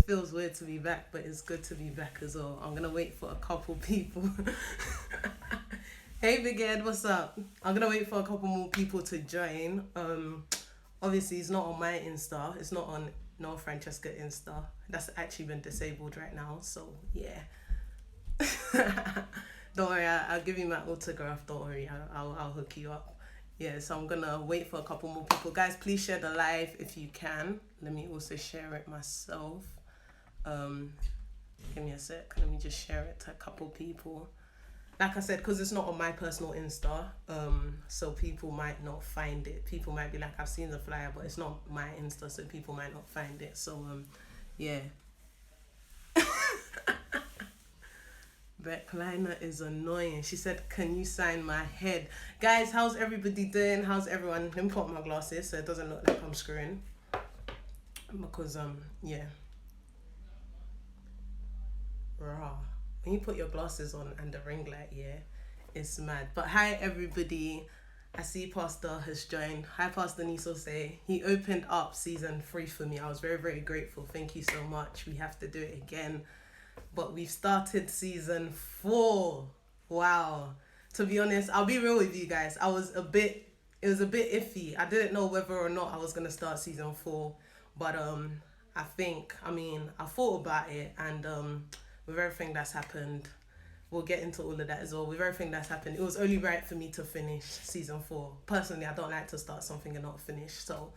feels weird to be back, but it's good to be back as well. I'm gonna wait for a couple people. Hey Big Ed, what's up? I'm gonna wait for a couple more people to join. Obviously it's not on my Insta. It's not on no Francesca Insta. That's actually been disabled right now. So yeah. Don't worry, I'll give you my autograph. Don't worry, I'll hook you up. Yeah, so I'm gonna wait for a couple more people. Guys, please share the live if you can. Let me also share it myself. Give me a sec. Let me just share it to a couple people. Like I said, because it's not on my personal Insta, so people might not find it. People might be like, I've seen the flyer, but it's not my Insta, so people might not find it. So, yeah. Beck Kleiner is annoying. She said, can you sign my head? Guys, how's everybody doing? How's everyone? Let me put on my glasses so it doesn't look like I'm screwing. Because, yeah. Raw. When you put your glasses on and the ring light, yeah, it's mad. But hi, everybody. I see Pastor has joined. Hi, Pastor Nisose. He opened up season 3 for me. I was very, very grateful. Thank you so much. We have to do it again. But we've started season 4. Wow. To be honest, I'll be real with you guys. It was a bit iffy. I didn't know whether or not I was going to start season 4. But I thought about it, and with everything that's happened, we'll get into all of that as well. With everything that's happened, it was only right for me to finish season 4. Personally, I don't like to start something and not finish. So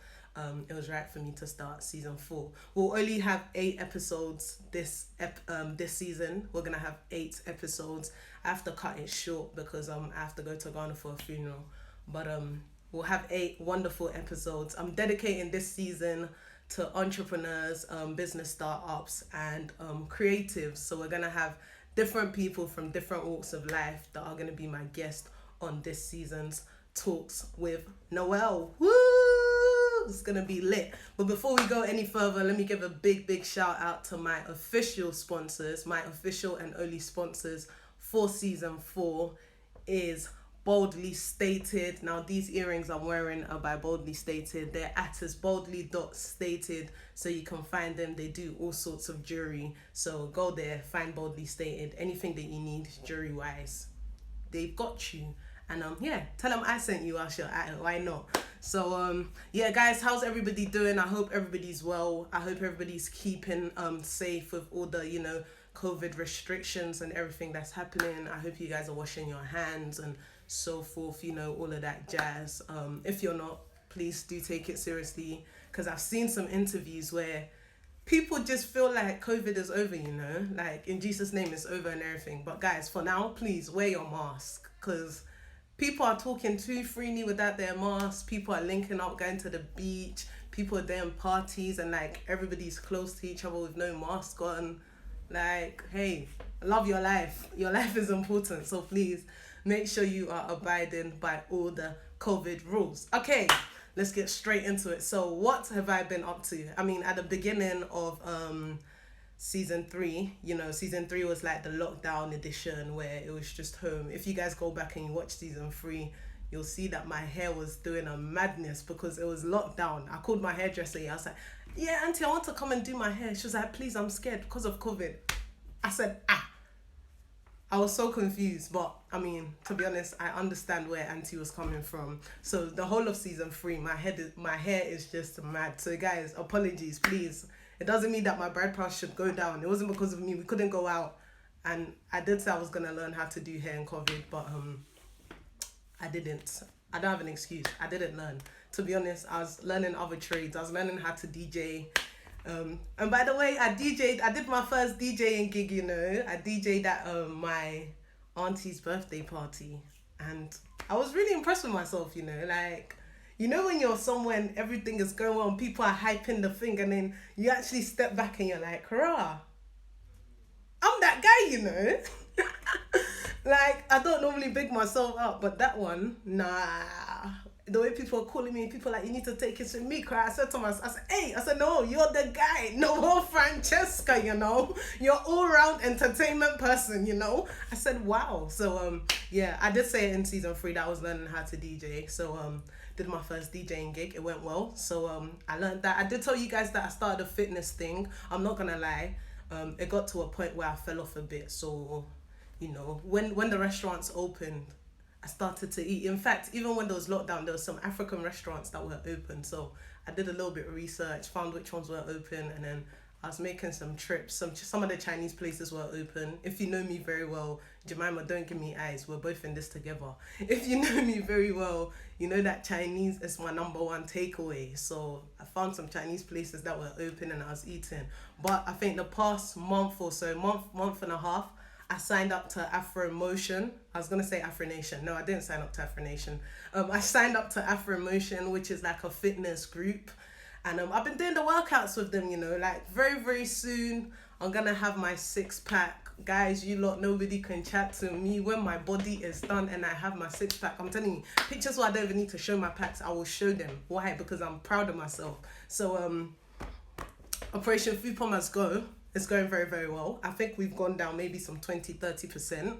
it was right for me to start season 4. We'll only have 8 episodes this season. We're gonna have 8 episodes. I have to cut it short because I have to go to Ghana for a funeral. But we'll have 8 wonderful episodes. I'm dedicating this season to entrepreneurs, business startups, and creatives. So we're gonna have different people from different walks of life that are gonna be my guest on this season's Talks with Noelle. Woo! It's gonna be lit. But before we go any further, let me give a big shout out to my official sponsors. My official and only sponsors for season 4 is Boldly Stated. Now these earrings I'm wearing are by Boldly Stated. They're at as boldly.stated, so you can find them. They do all sorts of jewelry, so go there, find Boldly Stated. Anything that you need jewelry wise, they've got you. And yeah, tell them I sent you. I'll show. Why not? So yeah, guys, how's everybody doing? I hope everybody's well. I hope everybody's keeping safe with all the COVID restrictions and everything that's happening. I hope you guys are washing your hands and so forth, all of that jazz. If you're not, please do take it seriously, because I've seen some interviews where people just feel like COVID is over, like in Jesus' name it's over and everything. But guys, for now, please wear your mask, because people are talking too freely without their masks. People are linking up, going to the beach. People are doing parties and like everybody's close to each other with no mask on. Like, hey, love your life. Your life is important. So please make sure you are abiding by all the COVID rules. Okay, let's get straight into it. So what have I been up to? I mean, at the beginning of season 3, season 3 was like the lockdown edition where it was just home. If you guys go back and you watch season 3, you'll see that my hair was doing a madness because it was lockdown. I called my hairdresser. I was like, yeah, auntie, I want to come and do my hair. She was like, please, I'm scared because of COVID. I said, I was so confused, but I mean, to be honest, I understand where auntie was coming from. So the whole of season 3, my hair is just mad. So guys, apologies, please. It doesn't mean that my bride price should go down. It wasn't because of me. We couldn't go out. And I did say I was going to learn how to do hair in COVID, but I didn't. I don't have an excuse. I didn't learn. To be honest, I was learning other trades. I was learning how to DJ. And by the way, I did my first DJing gig, I DJ'd at my auntie's birthday party. And I was really impressed with myself, like, when you're somewhere and everything is going on, people are hyping the thing, and then you actually step back and you're like, hurrah, I'm that guy, Like, I don't normally big myself up, but that one, nah. The way people are calling me, people are like, you need to take it to me, cry. I said to myself, no, you're the guy. No, Francesca, you're all-round entertainment person, I said, wow. So, Yeah, I did say it in season 3 that I was learning how to DJ. So did my first DJing gig. It went well. So I learned that. I did tell you guys that I started a fitness thing. I'm not gonna lie. It got to a point where I fell off a bit. So, when the restaurants opened, I started to eat. In fact, even when there was lockdown, there was some African restaurants that were open. So I did a little bit of research, found which ones were open, and then I was making some trips. Some of the Chinese places were open. If you know me very well, Jemima, don't give me eyes. We're both in this together. If you know me very well, you know that Chinese is my number one takeaway. So I found some Chinese places that were open and I was eating. But I think the past month or so, month and a half, I signed up to Afro Motion. I was gonna say Afro Nation. No, I didn't sign up to Afro Nation. I signed up to Afro Motion, which is like a fitness group. And I've been doing the workouts with them, like very, very soon I'm gonna have my 6-pack. Guys, you lot, nobody can chat to me when my body is done and I have my 6-pack. I'm telling you, pictures where I don't even need to show my packs, I will show them. Why? Because I'm proud of myself. So Operation Fupa Must Go is going very, very well. I think we've gone down maybe some 20-30%.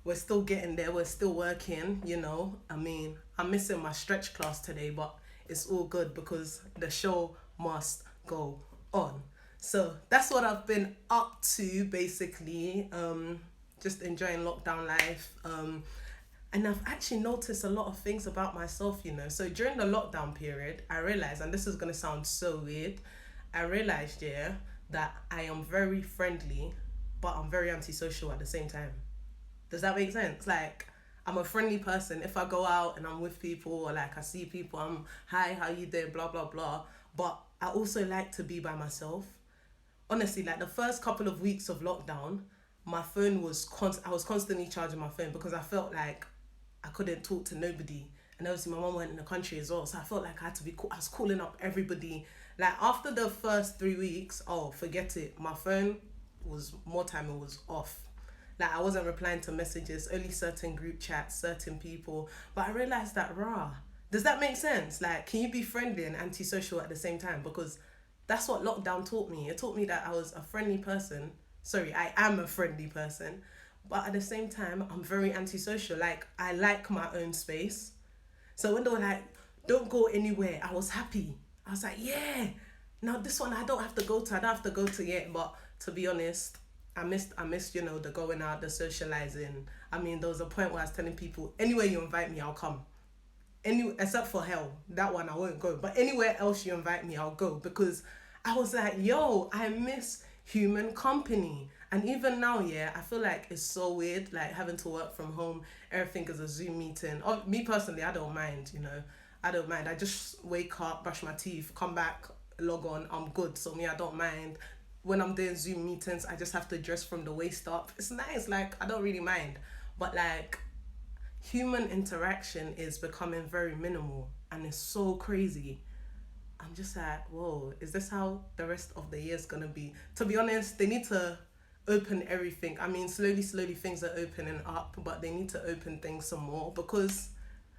We're still getting there, we're still working, I mean, I'm missing my stretch class today, but it's all good because the show must go on. So that's what I've been up to, basically. Just enjoying lockdown life. And I've actually noticed a lot of things about myself, So during the lockdown period, I realized, and this is going to sound so weird, I realized, that I am very friendly, but I'm very antisocial at the same time. Does that make sense? Like, I'm a friendly person. If I go out and I'm with people or like I see people, I'm, hi, how you doing, blah, blah, blah. But I also like to be by myself. Honestly, like the first couple of weeks of lockdown, my phone was I was constantly charging my phone because I felt like I couldn't talk to nobody. And obviously my mom went in the country as well. So I felt like I had to I was calling up everybody. Like after the first 3 weeks, forget it. My phone was more time, it was off. Like I wasn't replying to messages, only certain group chats, certain people. But I realized that, does that make sense? Like, can you be friendly and antisocial at the same time? Because that's what lockdown taught me. It taught me that I was a friendly person. Sorry, I am a friendly person. But at the same time, I'm very antisocial. Like, I like my own space. So when they were like, don't go anywhere, I was happy. I was like, yeah. Now this one I don't have to go to yet. But to be honest, I missed, the going out, the socializing. I mean, there was a point where I was telling people, anywhere you invite me, I'll come. Except for hell, that one I won't go. But anywhere else you invite me, I'll go. Because I was like, I miss human company. And even now, I feel like it's so weird, like having to work from home. Everything is a Zoom meeting. Me personally, I don't mind, I don't mind. I just wake up, brush my teeth, come back, log on, I'm good. So I don't mind. When I'm doing Zoom meetings, I just have to dress from the waist up. It's nice, like, I don't really mind. But, like, human interaction is becoming very minimal. And it's so crazy. I'm just like, whoa, is this how the rest of the year's gonna be? To be honest, they need to open everything. I mean, slowly, things are opening up. But they need to open things some more. Because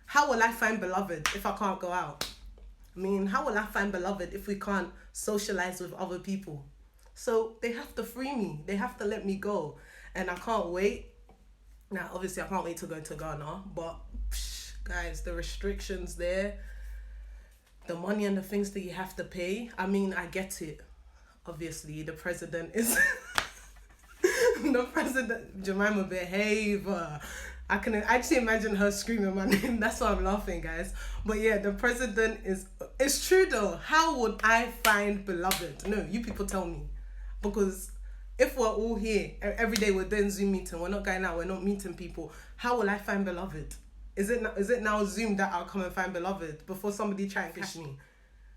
how will I find beloved if I can't go out? I mean, how will I find beloved if we can't socialize with other people? So they have to free me. They have to let me go. And I can't wait. Now, obviously, I can't wait to go to Ghana. But, guys, the restrictions there, the money and the things that you have to pay. I mean, I get it. Obviously, the president is... the president, Jemima, behave. I can actually imagine her screaming my name. That's why I'm laughing, guys. But yeah, the president is... It's true, though. How would I find beloved? No, you people tell me. Because if we're all here, every day we're doing Zoom meeting, we're not going out, we're not meeting people, how will I find beloved? Is it now Zoom that I'll come and find beloved before somebody try and catch me?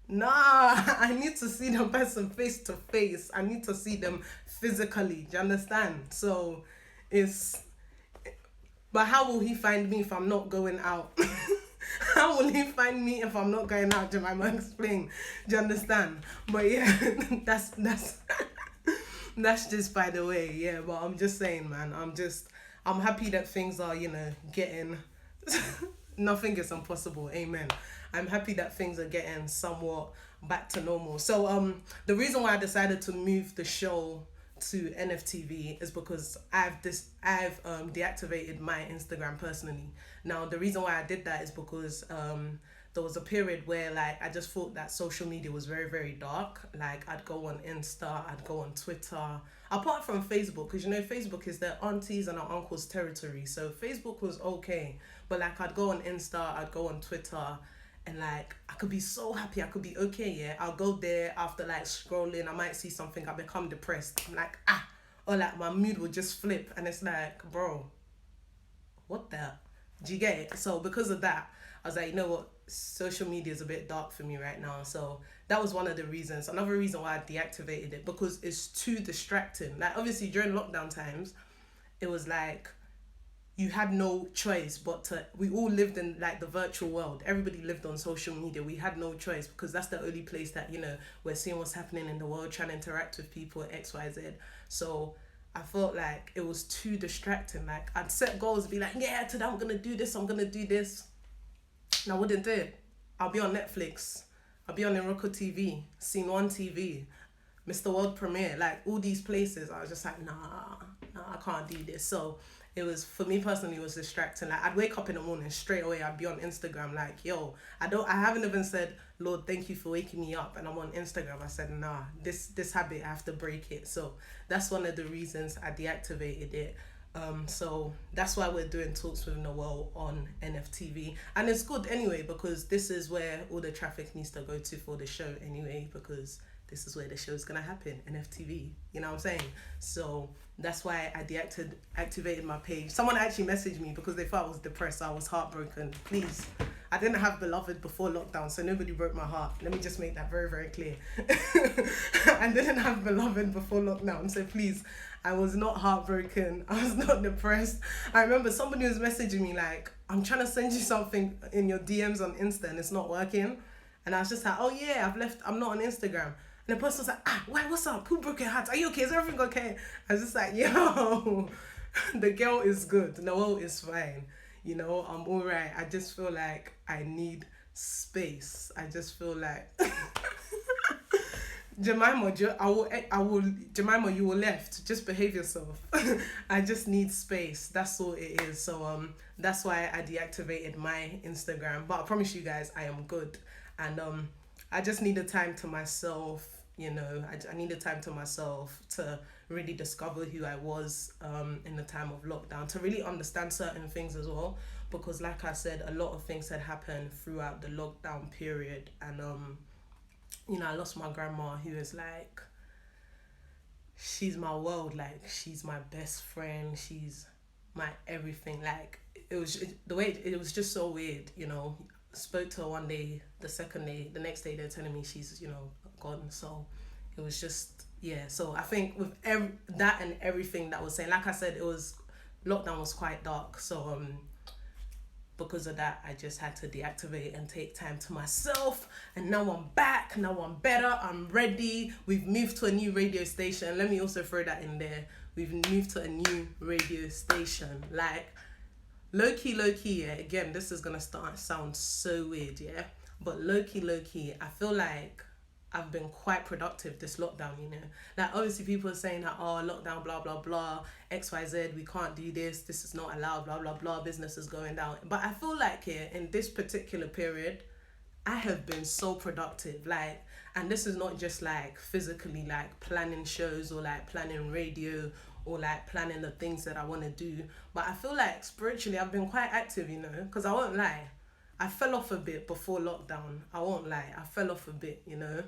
Nah, I need to see the person face to face. I need to see them physically. Do you understand? So but how will he find me if I'm not going out? How will he find me if I'm not going out? Jemima, explain. Do you understand? But yeah, that's that's just by the way. Yeah, but I'm just saying, man. I'm happy that things are, getting... Nothing is impossible. Amen. I'm happy that things are getting somewhat back to normal. So the reason why I decided to move the show to NFTV is because I've deactivated my Instagram personally. Now the reason why I did that is because there was a period where like I just thought that social media was very very dark. Like I'd go on Insta, I'd go on Twitter, apart from Facebook, because you know Facebook is their aunties and our uncles territory. So Facebook was okay, but like I'd go on Insta, I'd go on Twitter, and like I could be so happy, I could be okay, yeah. I'll go there after like scrolling, I might see something, I become depressed. I'm like, or like my mood will just flip, and it's like, bro, what the? Do you get it? So because of that, I was like, you know what, social media is a bit dark for me right now. So that was one of the reasons. Another reason why I deactivated it, because it's too distracting. Like obviously during lockdown times, it was like you had no choice but to, we all lived in like the virtual world. Everybody lived on social media. We had no choice because that's the only place that, you know, we're seeing what's happening in the world, trying to interact with people, XYZ. So I felt like it was too distracting. Like I'd set goals, be like, yeah, today I'm gonna do this, I'm gonna do this. And I wouldn't do it. I'll be on Netflix, I'll be on Iroko TV, Scene One TV, Mr. World Premiere, like all these places. I was just like, nah, I can't do this. So it was, for me personally, it was distracting. Like I'd wake up in the morning, straight away I'd be on Instagram, like, yo, I haven't even said, Lord, thank you for waking me up, and I'm on Instagram. I said, nah, this habit, I have to break it. So that's one of the reasons I deactivated it. So that's why we're doing talks with Noelle on NFTV, and it's good anyway, because this is where all the traffic needs to go to for the show anyway, because this is where the show's gonna happen, NFTV, you know what I'm saying? So that's why I activated my page. Someone actually messaged me because they thought I was depressed, I was heartbroken. Please, I didn't have beloved before lockdown, so nobody broke my heart. Let me just make that very, very clear. I didn't have beloved before lockdown, so please, I was not heartbroken, I was not depressed. I remember somebody was messaging me like, I'm trying to send you something in your DMs on Insta and it's not working. And I was just like, oh yeah, I'm not on Instagram. And the person was like, wait, what's up? Who broke your heart? Are you okay? Is everything okay? I was just like, yo, the girl is good. Noelle is fine. You know, I'm all right. I just feel like I need space. I just feel like... Jemima, Jemima, you were left. Just behave yourself. I just need space. That's all it is. So that's why I deactivated my Instagram. But I promise you guys, I am good. And I just needed time to myself. You know, I needed time to myself to really discover who I was in the time of lockdown, to really understand certain things as well. Because like I said, a lot of things had happened throughout the lockdown period, and you know, I lost my grandma, who is like, she's my world, like, she's my best friend, she's my everything. Like, it was just so weird, you know. Spoke to her one day, the next day they're telling me she's, you know, gone. So it was just, yeah. So I think with that and everything that was saying, like I said, lockdown was quite dark. So because of that, I just had to deactivate and take time to myself. And now I'm back. Now I'm better. I'm ready. We've moved to a new radio station. Let me also throw that in there. We've moved to a new radio station. Like, low-key, yeah. Again, this is going to sound so weird, yeah. But low-key, I feel like I've been quite productive this lockdown, you know. Like, obviously people are saying that, oh, lockdown, blah, blah, blah, XYZ, we can't do this is not allowed, blah, blah, blah, business is going down. But I feel like here, in this particular period, I have been so productive. Like, and this is not just like physically, like planning shows or like planning radio or like planning the things that I want to do. But I feel like spiritually, I've been quite active, you know, because I won't lie. I fell off a bit before lockdown. I won't lie. I fell off a bit, you know.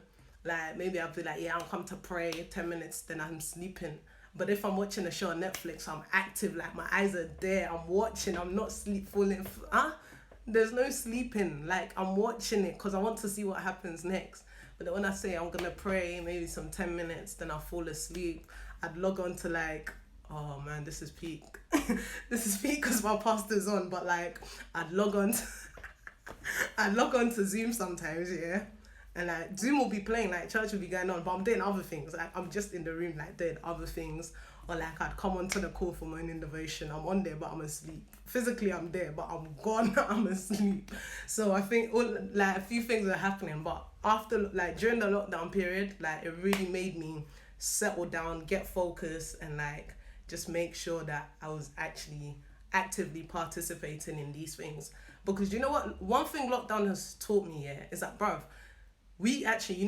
Like, maybe I'll be like, yeah, I'll come to pray 10 minutes, then I'm sleeping. But if I'm watching a show on Netflix, I'm active, like my eyes are there, I'm watching, I'm not falling. There's no sleeping. Like, I'm watching it because I want to see what happens next. But then when I say I'm going to pray, maybe some 10 minutes, then I'll fall asleep. I'd log on to like, oh man, this is peak. This is peak because my pastor's on, but like, I'd log on to Zoom sometimes, yeah. And like Zoom will be playing, like church will be going on, but I'm doing other things. Like I'm just in the room, like doing other things. Or like I'd come onto the call for morning devotion. I'm on there, but I'm asleep. Physically, I'm there, but I'm gone. I'm asleep. So I think a few things are happening. But after, like during the lockdown period, like it really made me settle down, get focused, and like just make sure that I was actually actively participating in these things. Because you know what? One thing lockdown has taught me, yeah, is that, bruv, we actually, you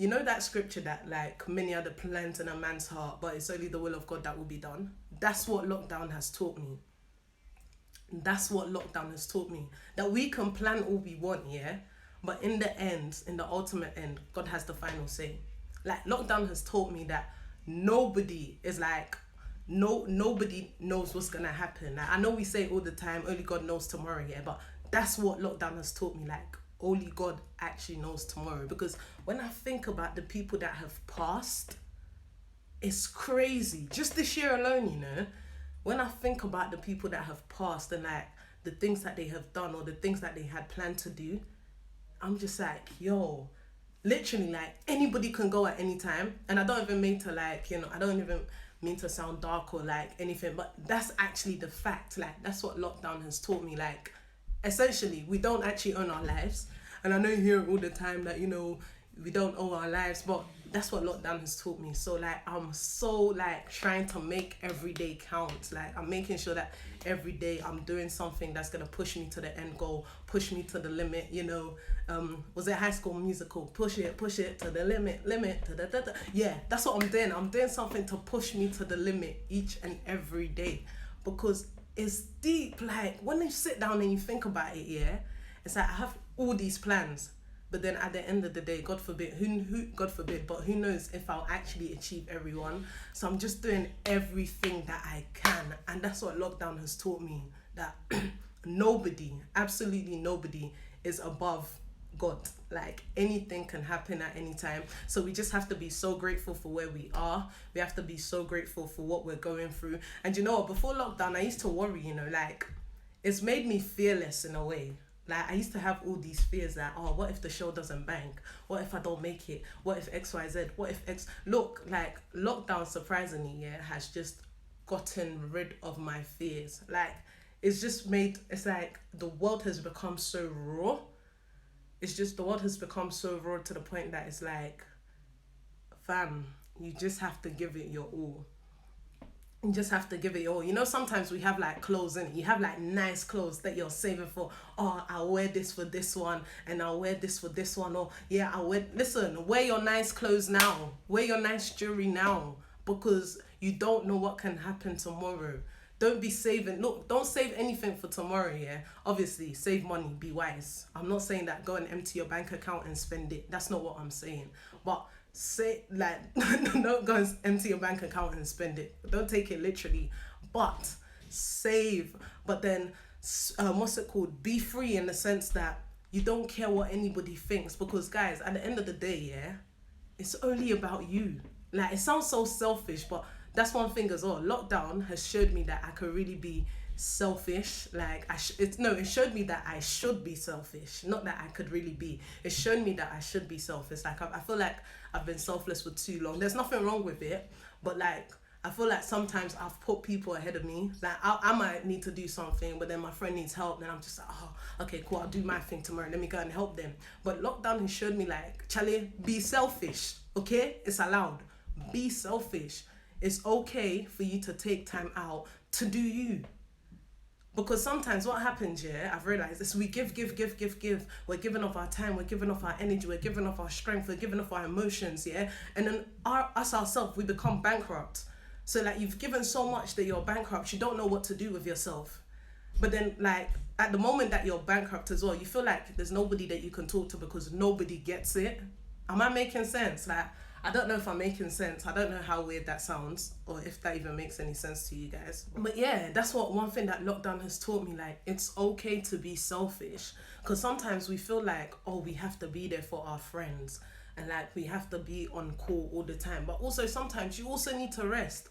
know that scripture that like many are the plans in a man's heart, but it's only the will of God that will be done. That's what lockdown has taught me. That's what lockdown has taught me. That we can plan all we want, yeah, but in the end, in the ultimate end, God has the final say. Like lockdown has taught me that nobody is like, nobody knows what's gonna happen. Like I know we say all the time, only God knows tomorrow, yeah, but that's what lockdown has taught me. Like only God actually knows tomorrow. Because when I think about the people that have passed, it's crazy. Just this year alone, when I think about the people that have passed and like the things that they have done or the things that they had planned to do, I'm just like, yo, literally like anybody can go at any time. And I don't even mean to like, I don't even mean to sound dark or like anything, but that's actually the fact. Like that's what lockdown has taught me. Like essentially we don't actually own our lives. And I know you hear it all the time that, we don't own our lives, but that's what lockdown has taught me. So like I'm so like trying to make every day count. Like I'm making sure that every day I'm doing something that's gonna push me to the end goal, push me to the limit. Was it High School Musical? Push it to the limit, yeah, that's what I'm doing. I'm doing something to push me to the limit each and every day, because it's deep. Like when you sit down and you think about it, yeah, it's like I have all these plans. But then at the end of the day, God forbid, God forbid, but who knows if I'll actually achieve everyone. So I'm just doing everything that I can. And that's what lockdown has taught me, that nobody, absolutely nobody is above God. Like anything can happen at any time. So we just have to be so grateful for where we are. We have to be so grateful for what we're going through. And you know what, before lockdown, I used to worry, like it's made me fearless in a way. Like I used to have all these fears that, what if the show doesn't bank? What if I don't make it? What if XYZ? What if X? Look, like lockdown surprisingly, yeah, has just gotten rid of my fears. Like it's like the world has become so raw. The world has become so raw to the point that it's like, fam, you just have to give it your all. You just have to give it all. Sometimes we have like clothes in it. You have like nice clothes that you're saving for. Oh, I'll wear this for this one and I'll wear this for this one. Or yeah, listen, wear your nice clothes now. Wear your nice jewelry now, because you don't know what can happen tomorrow. Don't be saving. Look, don't save anything for tomorrow, yeah? Obviously, save money, be wise. I'm not saying that go and empty your bank account and spend it. That's not what I'm saying. But don't go and empty your bank account and spend it. Don't take it literally, but save. But then what's it called, be free, in the sense that you don't care what anybody thinks, because guys, at the end of the day, yeah, it's only about you. Like it sounds so selfish, but that's one thing as well. Lockdown has showed me that I could really be selfish. Like it showed me that I should be selfish, not that I could really be. It showed me that I should be selfish. Like I feel like I've been selfless for too long. There's nothing wrong with it, but like I feel like sometimes I've put people ahead of me. Like I might need to do something, but then my friend needs help, then I'm just like, okay, cool, I'll do my thing tomorrow, let me go and help them. But lockdown has showed me like, Charlie, be selfish, okay? It's allowed. Be selfish. It's okay for you to take time out to do you. Because sometimes what happens, yeah, I've realized, is we give. We're giving off our time, we're giving off our energy, we're giving off our strength, we're giving off our emotions, yeah? And then ourselves, we become bankrupt. So like you've given so much that you're bankrupt, you don't know what to do with yourself. But then like at the moment that you're bankrupt as well, you feel like there's nobody that you can talk to because nobody gets it. Am I making sense? Like, I don't know if I'm making sense. I don't know how weird that sounds or if that even makes any sense to you guys. But yeah, that's one thing that lockdown has taught me. Like, it's okay to be selfish. Because sometimes we feel like, we have to be there for our friends. And like, we have to be on call all the time. But also sometimes you also need to rest.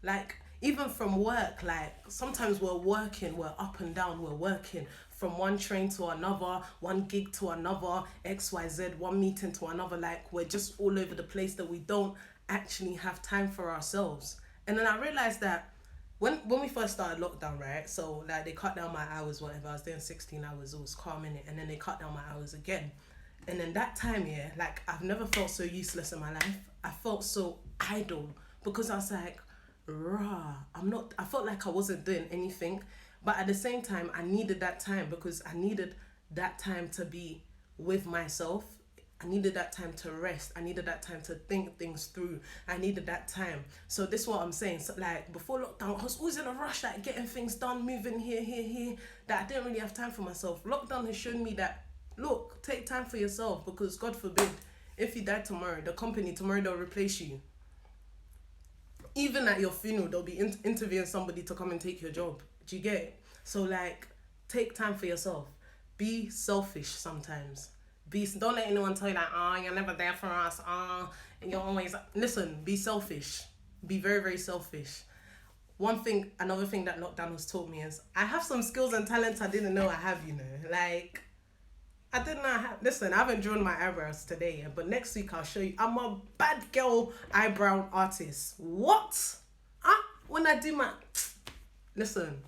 Like, even from work, like sometimes we're working, we're up and down, we're working from one train to another, one gig to another, XYZ, one meeting to another. Like we're just all over the place that we don't actually have time for ourselves. And then I realized that when we first started lockdown, right? So like they cut down my hours, whatever. I was doing 16 hours, it was calming it, and then they cut down my hours again. And then that time, yeah, like I've never felt so useless in my life. I felt so idle, because I was like, rah, I felt like I wasn't doing anything. But at the same time, I needed that time, because I needed that time to be with myself. I needed that time to rest. I needed that time to think things through. I needed that time. So this is what I'm saying. So like before lockdown, I was always in a rush, like getting things done, moving here, that I didn't really have time for myself. Lockdown has shown me that, look, take time for yourself, because God forbid, if you die tomorrow, the company tomorrow, they'll replace you. Even at your funeral, they'll be interviewing somebody to come and take your job. Do you get it? So like, take time for yourself. Be selfish sometimes. Don't let anyone tell you like, you're never there for us. And you're always, listen. Be selfish. Be very, very selfish. Another thing that lockdown has taught me is I have some skills and talents I didn't know I have. Like, I didn't know. Listen, I haven't drawn my eyebrows today, but next week I'll show you. I'm a bad girl eyebrow artist. What? When I do my... Listen,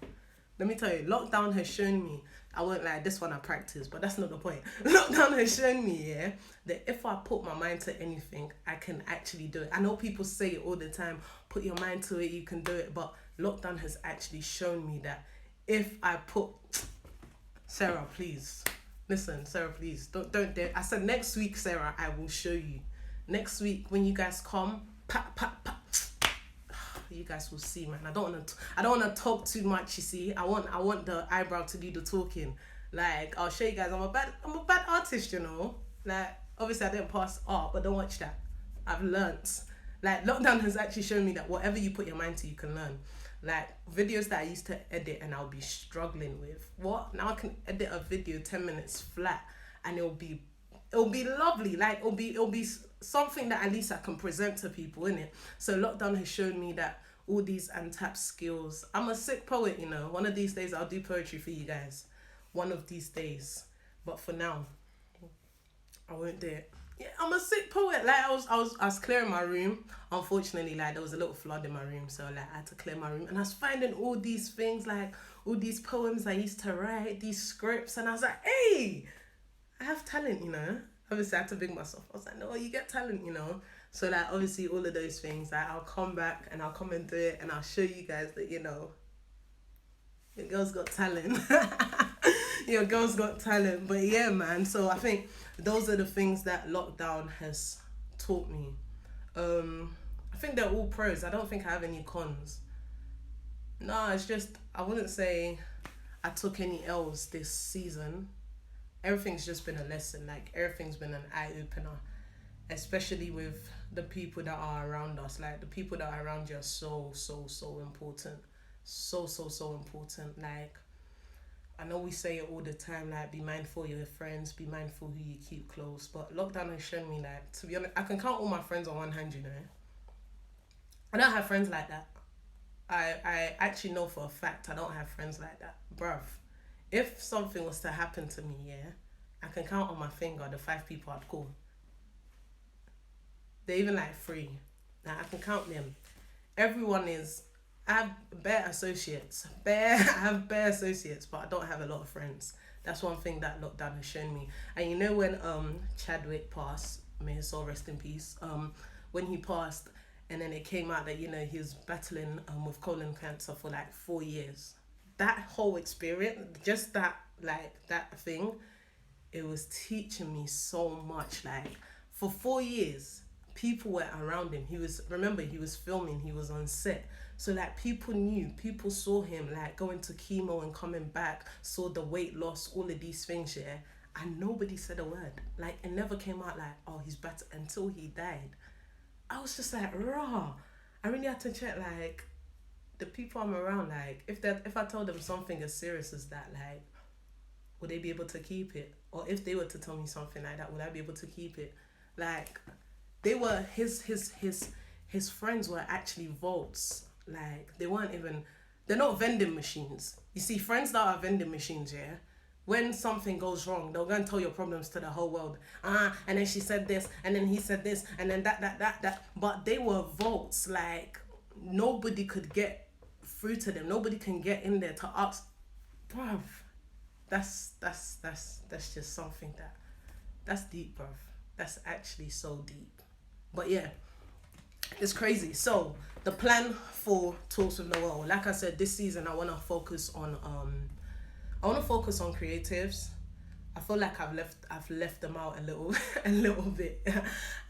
let me tell you, lockdown has shown me, I won't lie, this one I practice, but that's not the point. Lockdown has shown me, that if I put my mind to anything, I can actually do it. I know people say it all the time, put your mind to it, you can do it, but lockdown has actually shown me that if I put... Sarah, please. Listen, Sarah, please. Don't dare. I said next week, Sarah, I will show you. Next week, when you guys come, you guys will see, man. I don't want to talk too much, you see. I want the eyebrow to do the talking. Like, I'll show you guys, I'm a bad artist, Like, obviously I didn't pass art, but don't watch that. I've learnt. Like, lockdown has actually shown me that whatever you put your mind to, you can learn. Like, videos that I used to edit and I'll be struggling with. What? Now I can edit a video 10 minutes flat and it'll be lovely. Like, it'll be something that at least I can present to people, innit? So lockdown has shown me that all these untapped skills. I'm a sick poet, One of these days I'll do poetry for you guys. One of these days. But for now, I won't do it. Yeah, I'm a sick poet. Like, I was clearing my room. Unfortunately, like, there was a little flood in my room, so like I had to clear my room. And I was finding all these things, like all these poems I used to write, these scripts, and I was like, hey, I have talent, Obviously, I had to big myself. I was like, no, you get talent, So like, obviously, all of those things, like, I'll come back and I'll come and do it, and I'll show you guys that, your girl's got talent. Your girl's got talent. But yeah, man. So I think those are the things that lockdown has taught me. I think they're all pros. I don't think I have any cons. No, it's just, I wouldn't say I took any L's this season. Everything's just been a lesson. Like, everything's been an eye-opener. Especially with the people that are around us. Like, the people that are around you are so, so, so important. So, so, so important. Like, I know we say it all the time, like, be mindful of your friends, be mindful who you keep close. But lockdown has shown me, like, to be honest, I can count all my friends on one hand, I don't have friends like that. I actually know for a fact I don't have friends like that. Bruv, if something was to happen to me, I can count on my finger the 5 people I'd call. They're even like 3. Like, I can count them. I have bare associates. I have bare associates, but I don't have a lot of friends. That's one thing that lockdown has shown me. And when Chadwick passed, may his soul rest in peace. When he passed, and then it came out that he was battling with colon cancer for like 4 years. That whole experience, just that thing, it was teaching me so much. Like, for 4 years, people were around him. He was filming, he was on set. So like, people saw him like going to chemo and coming back, saw the weight loss, all of these things, and nobody said a word. Like, it never came out like, oh, he's better, until he died. I was just like, raw. I really had to check, like, the people I'm around, like, if I told them something as serious as that, like, would they be able to keep it? Or if they were to tell me something like that, would I be able to keep it? Like, they were, his friends were actually vaults. Like, they're not vending machines. You see, friends that are vending machines, when something goes wrong, they'll go and tell your problems to the whole world. And then she said this, and then he said this, and then that. But they were vaults. Like, nobody could get through to them. Nobody can get in there to ask. Bruv, that's just something that's deep, bruv. That's actually so deep. But yeah, It's crazy. So the plan for Talks with Noelle, like I said, this season I want to focus on creatives. I feel like I've left them out a little a little bit.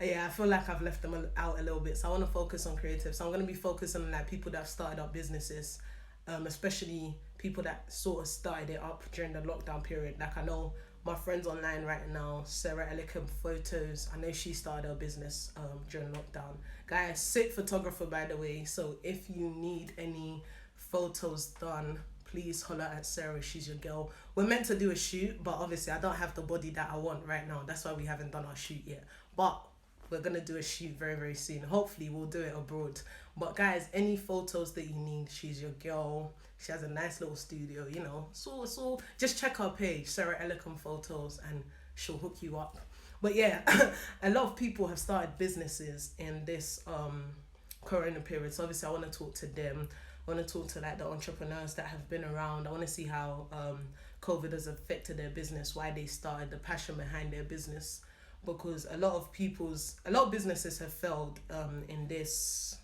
Yeah, I feel like I've left them out a little bit. So I want to focus on creatives. So I'm gonna be focusing on like people that have started up businesses, especially people that sort of started it up during the lockdown period. Like I know my friends online right now, Sarah Ellicott Photos. I know she started her business during lockdown. Guys, sick photographer by the way. So if you need any photos done, please holler at Sarah. She's your girl. We're meant to do a shoot, but obviously I don't have the body that I want right now. That's why we haven't done our shoot yet. But we're gonna do a shoot very, very soon. Hopefully we'll do it abroad. But guys, any photos that you need, she's your girl. She has a nice little studio, you know. So just check her page, Sarah Ellicott Photos, and she'll hook you up. But yeah, a lot of people have started businesses in this corona period. So obviously I want to talk to them. I want to talk to like the entrepreneurs that have been around. I want to see how COVID has affected their business, why they started, the passion behind their business, because a lot of businesses have failed in this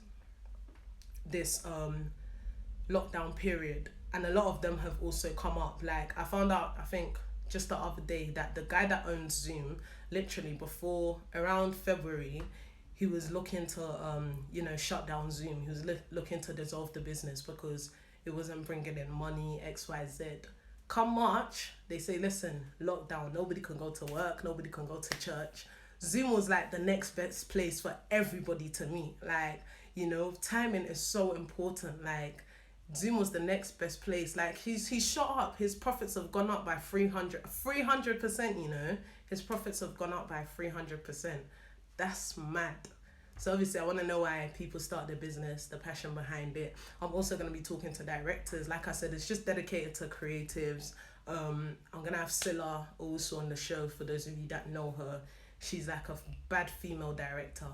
lockdown period, and a lot of them have also come up. Like I found out, I think just the other day, that the guy that owns Zoom, literally before around February, he was looking to shut down Zoom. He was looking to dissolve the business because it wasn't bringing in money, XYZ. Come March, they say, listen, lockdown, nobody can go to work, nobody can go to church. Zoom was like the next best place for everybody to meet. Like, timing is so important. Like, Zoom was the next best place. Like, he's shot up. His profits have gone up by 300%, His profits have gone up by 300%. That's mad. So obviously I want to know why people start their business, the passion behind it. I'm also going to be talking to directors. Like I said, it's just dedicated to creatives. I'm going to have Scylla also on the show, for those of you that know her. She's like a bad female director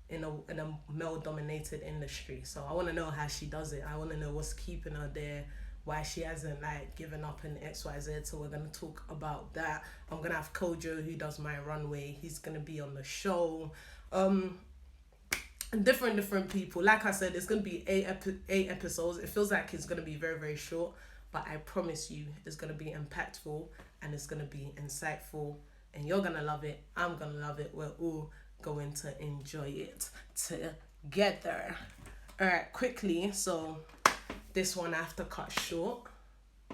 in a male-dominated industry. So I want to know how she does it. I want to know what's keeping her there, why she hasn't like given up in XYZ. So we're going to talk about that. I'm going to have Kojo, who does my runway. He's going to be on the show. Different people. Like I said, it's going to be eight episodes. It feels like it's going to be very, very short, but I promise you it's going to be impactful and it's going to be insightful, and you're going to love it. I'm going to love it. We're all going to enjoy it together. All right, quickly. So this one I have to cut short.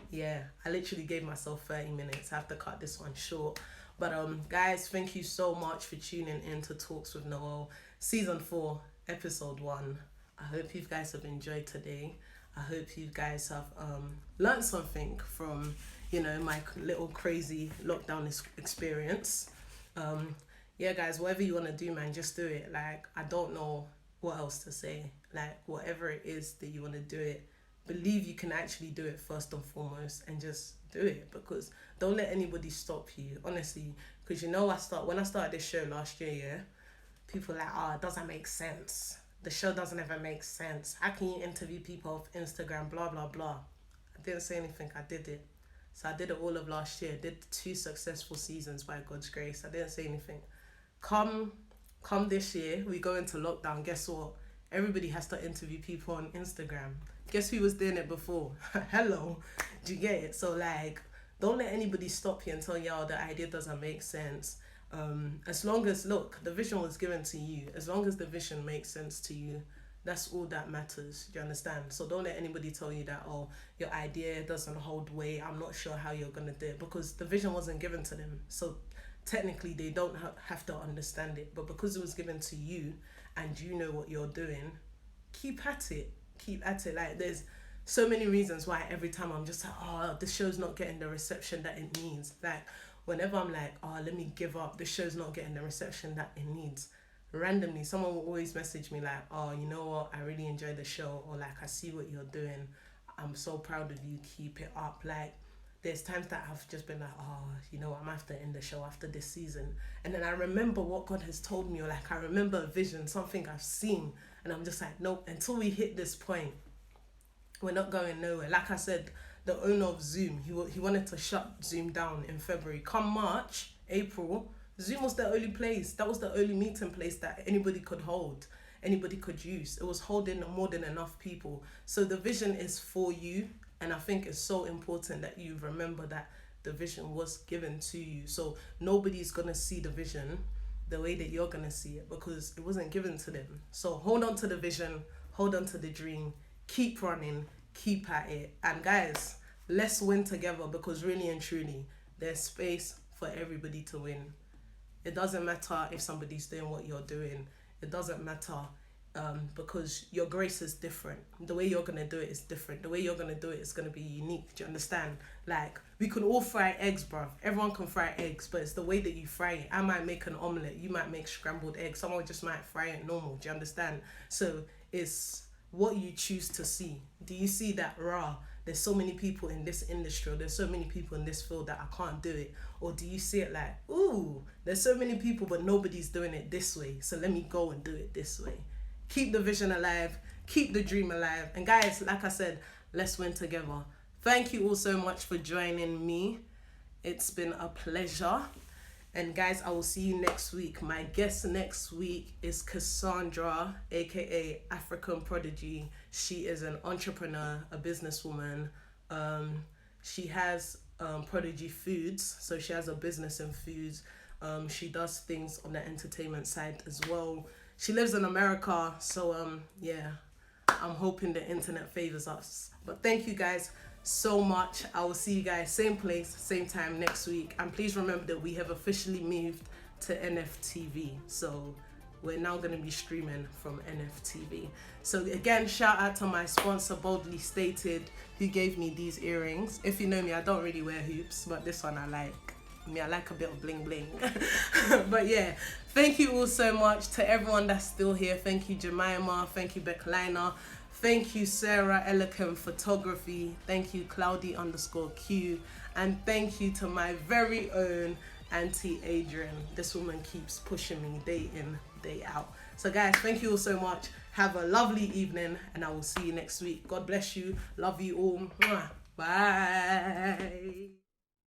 Yeah, I literally gave myself 30 minutes. I have to cut this one short. But guys, thank you so much for tuning in to Talks with Noelle, Season 4, Episode 1. I hope you guys have enjoyed today. I hope you guys have learned something from, my little crazy lockdown experience. Yeah, guys, whatever you want to do, man, just do it. Like, I don't know what else to say. Like, whatever it is that you want to do it, believe you can actually do it first and foremost, and just do it, because don't let anybody stop you, honestly. Because when I started this show last year, yeah, people were like, it doesn't make sense. The show doesn't ever make sense. How can you interview people off Instagram, blah, blah, blah. I didn't say anything. I did it. So I did it all of last year. Did 2 successful seasons by God's grace. I didn't say anything. Come this year, we go into lockdown. Guess what? Everybody has to interview people on Instagram. Guess who was doing it before? Hello. Do you get it? So like, don't let anybody stop you and tell you, the idea doesn't make sense. As long as, look, the vision was given to you. As long as the vision makes sense to you, that's all that matters. Do you understand? So don't let anybody tell you that, your idea doesn't hold weight. I'm not sure how you're going to do it, because the vision wasn't given to them. So technically they don't have to understand it. But because it was given to you and you know what you're doing, keep at it. Like, there's so many reasons why every time I'm just like, this show's not getting the reception that it needs. Like, whenever I'm like, let me give up, this show's not getting the reception that it needs, randomly someone will always message me like, you know what, I really enjoy the show, or like, I see what you're doing, I'm so proud of you, keep it up. Like, there's times that I've just been like, I'm after end the show after this season, and then I remember what God has told me, or like I remember a vision, something I've seen, and I'm just like, nope, until we hit this point, we're not going nowhere. Like I said, the owner of Zoom, he wanted to shut Zoom down in February. Come March, April, Zoom was the only place, that was the only meeting place that anybody could hold. anybody could use. It was holding more than enough people. So the vision is for you, and I think it's so important that you remember that the vision was given to you. So nobody's gonna see the vision the way that you're gonna see it, because it wasn't given to them. So hold on to the vision, hold on to the dream, keep running, keep at it. And guys, let's win together, because really and truly, there's space for everybody to win. It doesn't matter if somebody's doing what you're doing. It doesn't matter, because your grace is different. The way you're going to do it is different. The way you're going to do it is going to be unique. Do you understand? Like, we can all fry eggs, bruv. Everyone can fry eggs, but it's the way that you fry it. I might make an omelette. You might make scrambled eggs. Someone just might fry it normal. Do you understand? So it's what you choose to see. Do you see that, rah, there's so many people in this industry, or there's so many people in this field that I can't do it? Or do you see it like, ooh, there's so many people but nobody's doing it this way, so let me go and do it this way? Keep the vision alive, keep the dream alive. And guys, like I said, let's win together. Thank you all so much for joining me. It's been a pleasure. And guys, I will see you next week. My guest next week is Cassandra, aka African Prodigy. She is an entrepreneur, a businesswoman. She has Prodigy Foods, so she has a business in foods. She does things on the entertainment side as well. She lives in America, so yeah, I'm hoping the internet favors us. But thank you guys so much. I will see you guys same place, same time next week. And please remember that we have officially moved to NFTV. So we're now going to be streaming from NFTV. So again, shout out to my sponsor, Boldly Stated, who gave me these earrings. If you know me, I don't really wear hoops, but this one I like. I like a bit of bling bling. But yeah, thank you all so much. To everyone that's still here, thank you Jemima, thank you Beckliner, thank you Sarah Elegant Photography, thank you Cloudy_Q, and thank you to my very own Auntie Adrian. This woman keeps pushing me day in, day out. So guys, thank you all so much. Have a lovely evening, and I will see you next week. God bless you. Love you all. Bye.